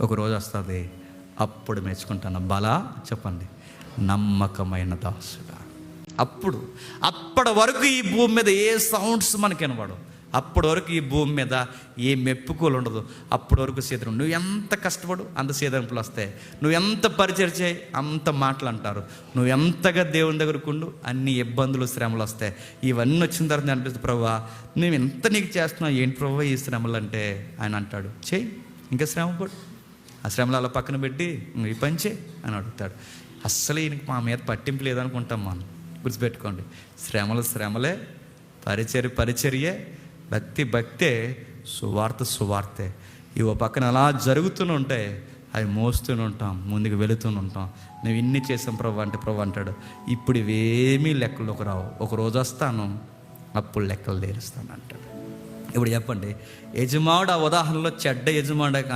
ఒకరోజు వస్తుంది, అప్పుడు మెచ్చుకుంటాను. బలా చెప్పండి, నమ్మకమైన దాసుడా. అప్పటి వరకు ఈ భూమి మీద ఏ సౌండ్స్ మనకి వినబడు, అప్పటి వరకు ఈ భూమి మీద ఏ మెప్పుకోలు ఉండదు. అప్పటి వరకు సీదరం, నువ్వు ఎంత కష్టపడు అంత సీదరింపులు వస్తాయి, నువ్వు ఎంత పరిచయం చేయి అంత మాటలు అంటారు, నువ్వు ఎంతగా దేవుని దగ్గరకు ఉండు అన్ని ఇబ్బందులు శ్రమలు వస్తాయి. ఇవన్నీ వచ్చిన తర్వాత అనిపిస్తుంది, ప్రభువా మేము ఎంత నీకు చేస్తున్నావు, ఏంటి ప్రభువా ఈ శ్రమలు అంటే. ఆయన అంటాడు, చెయ్యి ఇంకా శ్రమ పడు, ఆ శ్రమలు అలా పక్కన పెట్టి నువ్వు ఈ పని చేయి అని అడుగుతాడు. అస్సలు ఈయనకి మా మీద పట్టింపు లేదనుకుంటాం మనం. గుర్తుపెట్టుకోండి, శ్రమలే, పరిచర్యే, భక్తే, సువార్తే. ఇవో పక్కన అలా జరుగుతూనే ఉంటాయి, అవి మోస్తూనే ఉంటాం, ముందుకు వెళుతూనే ఉంటాం. మేము ఇన్ని చేసాం ప్రభు అంటే, ప్రభు అంటాడు ఇప్పుడు ఇవేమీ లెక్కలోకి రావు, ఒక రోజు వస్తాను అప్పుడు లెక్కలు తీరుస్తాను అంటాడు. ఇప్పుడు చెప్పండి, యజమానుడు ఆ ఉదాహరణలో చెడ్డ యజమానుడు